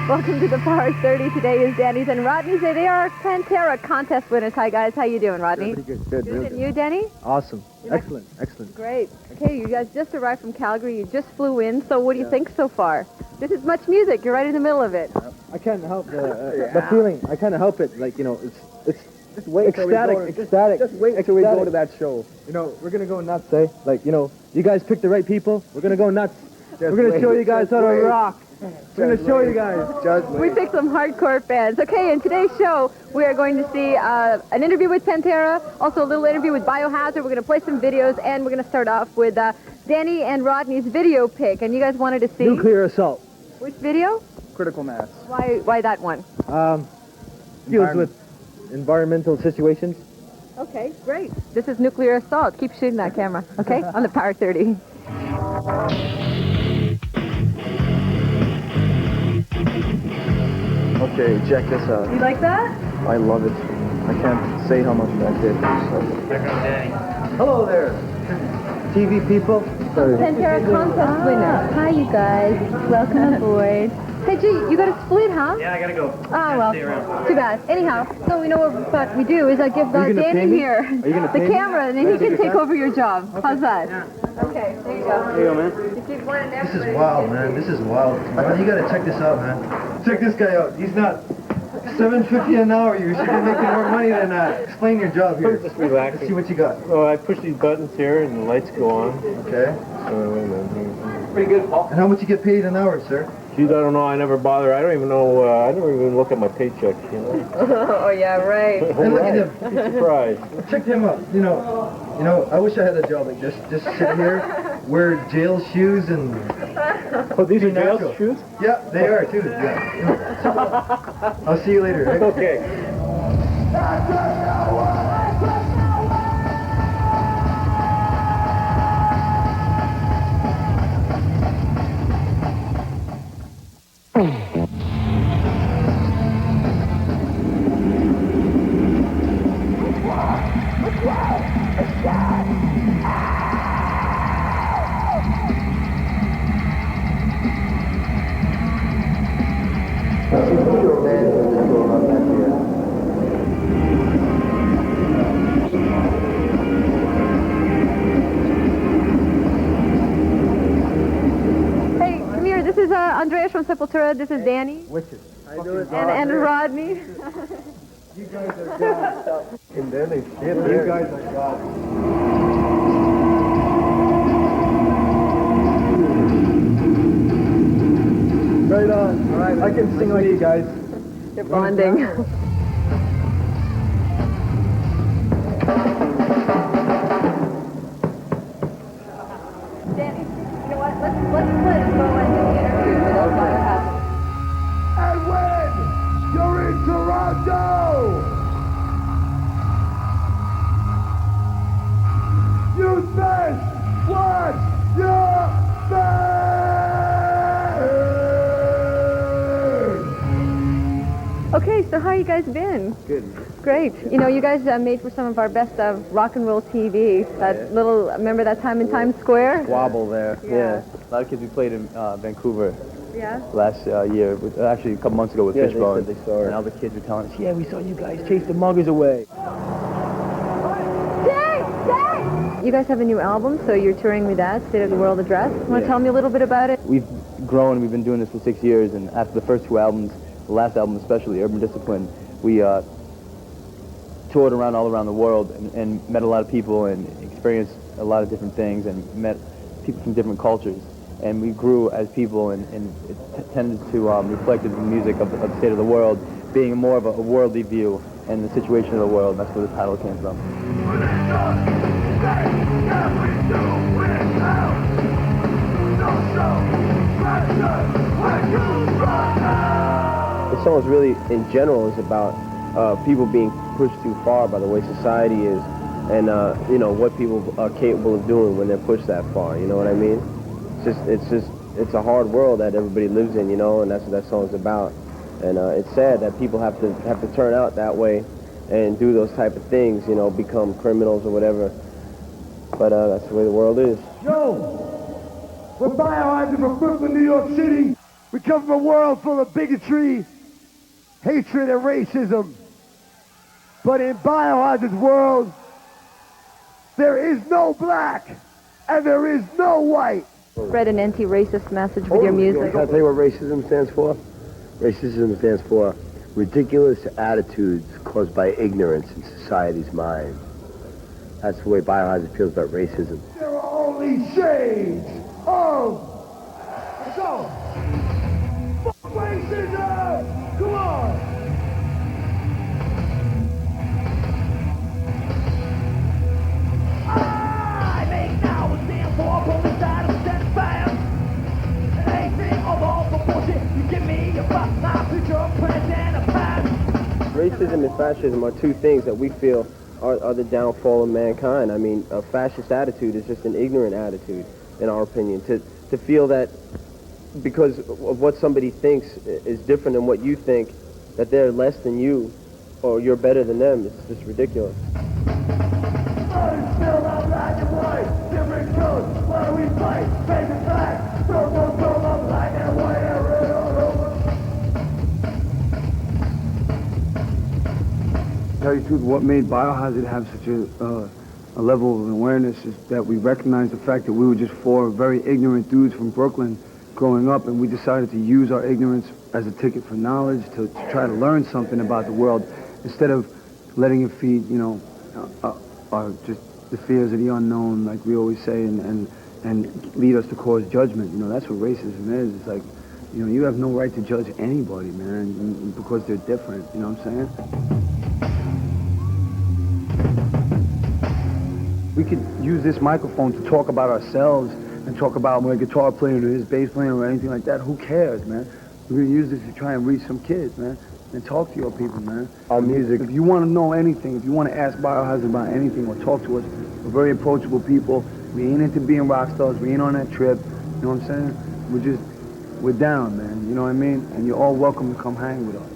Welcome to the Power 30. Today is Danny's and Rodney's Day. They are Pantera contest winners. Hi, guys. How you doing, Rodney? Pretty good. Good. Good. And you, Danny? Awesome. Excellent. Excellent. Great. Okay, you guys just arrived from Calgary. You just flew in. So what do you think so far? This is MuchMusic. You're right in the middle of it. I can't help the feeling. I can't help it. Like, you know, it's just wait ecstatic. Just wait till we go to that show. You know, we're gonna go nuts, eh? Like, you know, you guys picked the right people. We're gonna go nuts. We're gonna show you guys how to rock. We're going to show you guys. We picked some hardcore fans. Okay, in today's show, we are going to see an interview with Pantera, also a little interview with Biohazard. We're going to play some videos, and we're going to start off with Danny and Rodney's video pick. And you guys wanted to see... Nuclear Assault. Which video? Critical Mass. Why that one? Deals with environmental situations. Okay, great. This is Nuclear Assault. Keep shooting that camera, okay? On the Power 30. Okay, check this out. You like that? I love it. I can't say how much I did. Hello there, TV people. Pantera contest winner. Hi, you guys. Welcome aboard. Hey, gee, you got a split, huh? Yeah, I gotta go. Oh, well, too bad. Anyhow, so we know what we do is I give Danny here the camera, and then he can take over your job. Okay. How's that? Yeah. Okay, there you go. There you go, man. This is wild, man. This is wild. You gotta check this out, man. Check this guy out. He's not $7.50 an hour. You should be making more money than that. Explain your job here. Just relaxing. Let's see what you got. Oh, I push these buttons here, and the lights go on. Okay. Pretty good, Paul. And how much you get paid an hour, sir? Geez, I don't know. I never bother. I don't even know. I never even look at my paycheck. You know. Oh yeah, right. And look at him. Surprise. Check him out. You know. I wish I had a job like this. Just sit here, wear jail shoes, and. Oh, these are natural. jail shoes? Yeah, they are too. Yeah. I'll see you later. Right? Okay. Hey, come here. This is Andreas from Sepultura. This is Danny. Witches. And Rodney. You guys are God. And then they shit. You guys are God. Right on. All right. I can sing like you guys. They're bonding. Danny, you know what? Let's play and go and do the interview with Biohazard. And when you're in Toronto, you best watch your back. Okay, so how you guys been? Good. Great. You know, you guys made for some of our best rock and roll TV. That little, remember that time in Times Square? Wobble there. Yeah. A lot of kids we played in Vancouver Yeah. last year. Actually, a couple months ago with Fishbone. they saw it. And all the kids were telling us, yeah, we saw you guys chase the muggers away. You guys have a new album, so you're touring with that, State of the World Address. Want to tell me a little bit about it? We've grown. We've been doing this for 6 years, and after the first two albums, the last album especially, Urban Discipline, we toured around all around the world and met a lot of people and experienced a lot of different things and met people from different cultures. And we grew as people, and it tended to reflect in the music of the state of the world, being more of a worldly view and the situation of the world. And that's where the title came from. The song is really, in general, is about people being pushed too far by the way society is, and you know what people are capable of doing when they're pushed that far. You know what I mean? It's a hard world that everybody lives in, you know, and that's what that song is about. And it's sad that people have to turn out that way and do those type of things, you know, become criminals or whatever. But that's the way the world is. Yo, we're Biohazard from Brooklyn, New York City. We come from a world full of bigotry, hatred, and racism. But in Biohazard's world, there is no black and there is no white. Spread an anti-racist message with your music. Can I tell you what racism stands for? Racism stands for ridiculous attitudes caused by ignorance in society's mind. That's the way Biohazard feels about racism. There are only shades of... Let's go! Fuck racism! Come on! I make now a stand for both sides of that fire. Anything of all the bullshit you give me about my future plans and a past. Racism and fascism are two things that we feel are the downfall of mankind. I mean, a fascist attitude is just an ignorant attitude, in our opinion. To feel that because of what somebody thinks is different than what you think, that they're less than you or you're better than them, it's just ridiculous. Still not black and white, different colors, why we fight, favorite flag, circle, black and white and red all over. Tell you the truth, what made Biohazard have such a level of awareness is that we recognized the fact that we were just four very ignorant dudes from Brooklyn growing up, and we decided to use our ignorance as a ticket for knowledge, to try to learn something about the world, instead of letting it feed, you know, just the fears of the unknown, like we always say, and lead us to cause judgment. You know, that's what racism is. It's like, you know, you have no right to judge anybody, man, because they're different. You know what I'm saying? We could use this microphone to talk about ourselves and talk about my guitar playing or his bass playing or anything like that. Who cares, man? We're gonna use this to try and reach some kids, man, and talk to your people, man. Our music. If you want to know anything, if you want to ask Biohazard about anything or talk to us, we're very approachable people. We ain't into being rock stars. We ain't on that trip. You know what I'm saying? We're down, man. You know what I mean? And you're all welcome to come hang with us.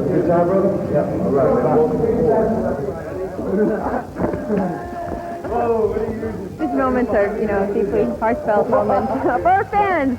Good time, brother? Yeah. All right. These moments are, you know, deeply heartfelt moments for our fans.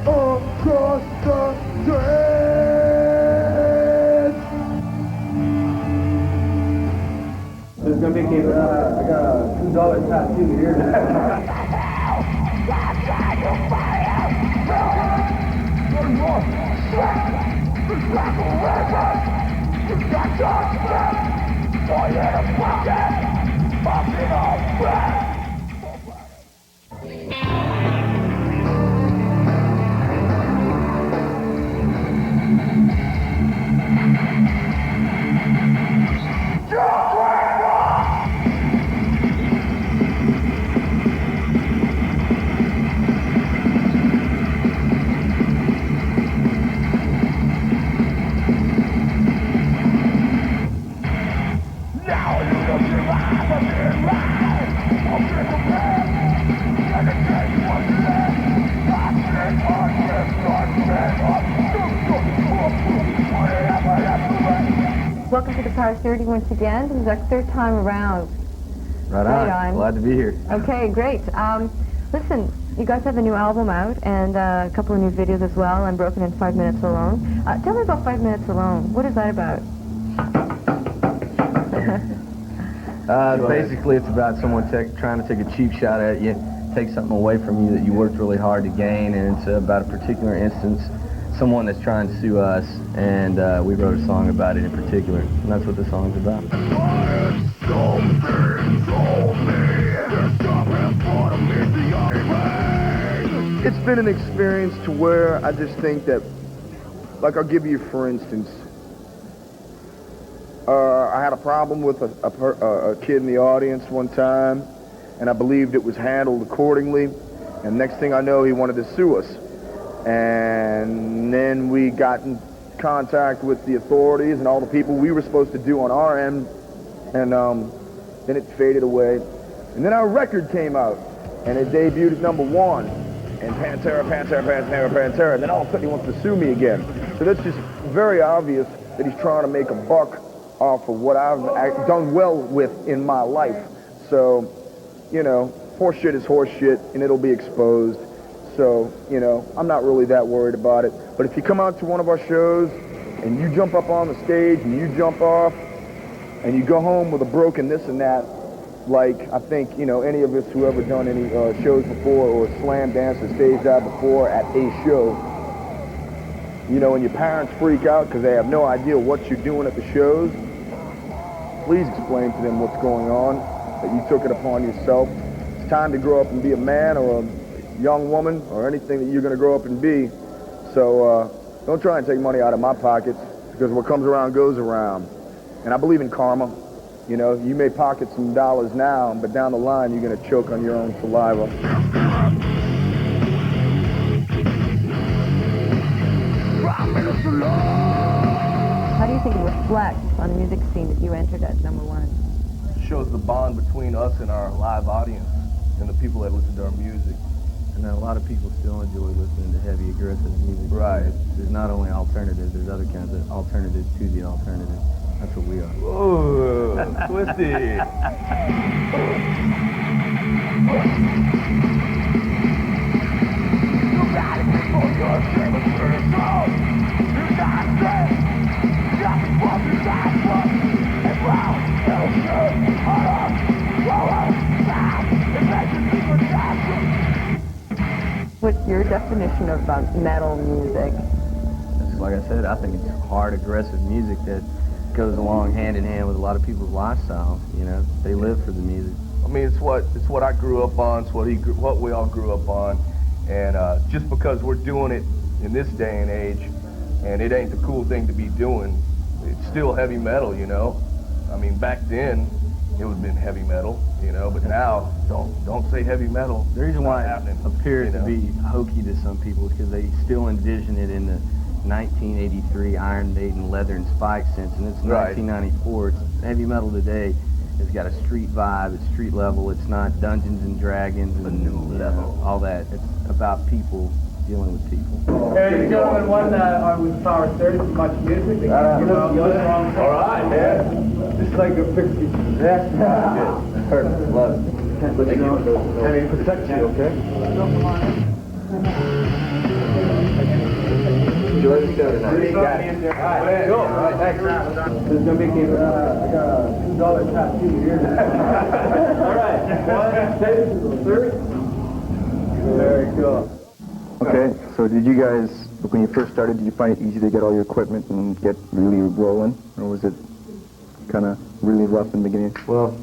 Across the trail. This is gonna make it, I got a $2 tattoo here. Welcome to the Power 30 once again. This is our third time around. Right on. Glad to be here. Okay, great. Listen, you guys have a new album out and a couple of new videos as well, Unbroken and 5 Minutes Alone. Tell me about 5 Minutes Alone. What is that about? Basically, it's about someone trying to take a cheap shot at you, take something away from you that you worked really hard to gain, and it's about a particular instance, someone that's trying to sue us, and we wrote a song about it in particular, and that's what the song's about. It's been an experience to where I just think that, like, I'll give you for instance, I had a problem with a kid in the audience one time, and I believed it was handled accordingly, and next thing I know, he wanted to sue us. And then we got in contact with the authorities and all the people we were supposed to do on our end, and then it faded away. And then our record came out, and it debuted at #1, and Pantera, and then all of a sudden he wants to sue me again. So that's just very obvious that he's trying to make a buck off of what I've done well with in my life. So, you know, horse shit is horse shit, and it'll be exposed. So, you know, I'm not really that worried about it. But if you come out to one of our shows and you jump up on the stage and you jump off and you go home with a broken this and that, like I think, you know, any of us who ever done any shows before or slam danced or stage dive before at a show, you know, and your parents freak out because they have no idea what you're doing at the shows, please explain to them what's going on, that you took it upon yourself. It's time to grow up and be a man or a young woman or anything that you're going to grow up and be. So don't try and take money out of my pockets, because what comes around goes around. And I believe in karma. You know, you may pocket some dollars now, but down the line you're going to choke on your own saliva. How do you think it reflects on the music scene that you entered at #1? Shows the bond between us and our live audience and the people that listen to our music. And a lot of people still enjoy listening to heavy, aggressive music. Right. There's not only alternatives, there's other kinds of alternatives to the alternative. That's what we are. Whoa, twisty. What's your definition of metal music? Like I said, I think it's hard, aggressive music that goes along hand in hand with a lot of people's lifestyle. You know, they live for the music. I mean, it's what I grew up on. It's what we all grew up on. And just because we're doing it in this day and age, and it ain't the cool thing to be doing, it's still heavy metal. You know, I mean, back then it would have been heavy metal. You know, but now don't say heavy metal. The reason why it happening, appears to be hokey to some people is because they still envision it in the 1983 Iron Maiden leather and spike sense, and it's 1994. It's heavy metal today. It's got a street vibe. It's street level. It's not Dungeons and Dragons and all that. It's about people dealing with people. Ladies and gentlemen, one with Power 30 from MuchMusic. All right, man. Just like a picture. Yeah. Perfect. Love it. Thank you. I mean, protect you, okay? Enjoy the show tonight. All right, go. All right, thanks. This is going to be I got a $2 tattoo here. All right. 1, 2, 3. Very cool. Okay, so did you guys, when you first started, did you find it easy to get all your equipment and get really rolling? Or was it kind of really rough in the beginning? Well,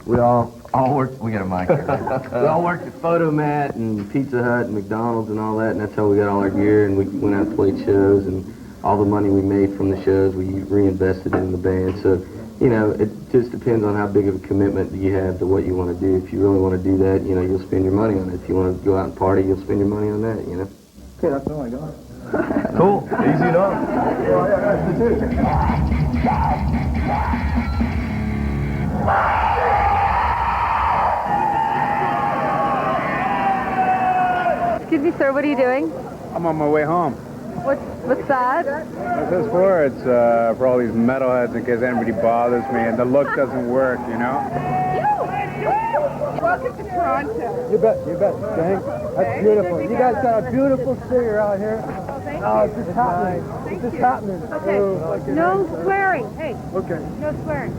we all worked, we got a mic here. We all worked at Photomat and Pizza Hut and McDonald's and all that, and that's how we got all our gear, and we went out and played shows, and all the money we made from the shows, we reinvested in the band. So, you know, it just depends on how big of a commitment you have to what you want to do. If you really want to do that, you know, you'll spend your money on it. If you want to go out and party, you'll spend your money on that, you know. Okay, that's all I got. Cool. Easy enough. Excuse me, sir, what are you doing? I'm on my way home. What's that? What's this for? It's for all these metalheads in case anybody bothers me and the look doesn't work, you know? Welcome to Toronto. You bet, gang. That's beautiful. You guys got a beautiful singer out here. Oh, it's just happening. It's just happening. Okay. No swearing. Hey. Okay. No swearing.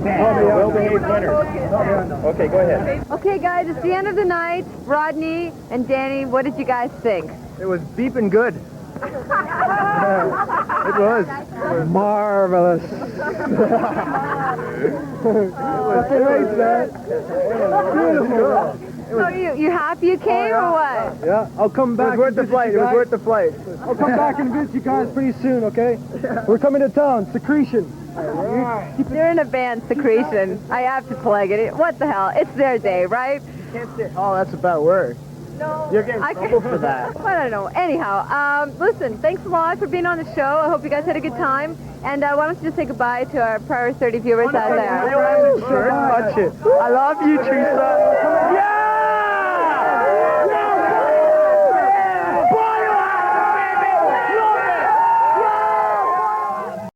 Well-behaved winners. Okay, go ahead. Okay, guys, it's the end of the night. Rodney and Danny, what did you guys think? It was beeping good. It was. Marvelous. It was that. Beautiful. So you happy you came or what? Yeah, I'll come back. It was worth the flight. It was worth the flight. I'll come back and visit you guys pretty soon, okay? We're coming to town. Secretion. They're in a band, Secretion. I have to plug it. What the hell? It's their day, right? Can't say, oh, that's a bad word. No. You're getting trouble for that. I don't know. Anyhow, listen, thanks a lot for being on the show. I hope you guys had a good time. And why don't you just say goodbye to our Power 30 viewers out there? Touch it. I love you, Teresa.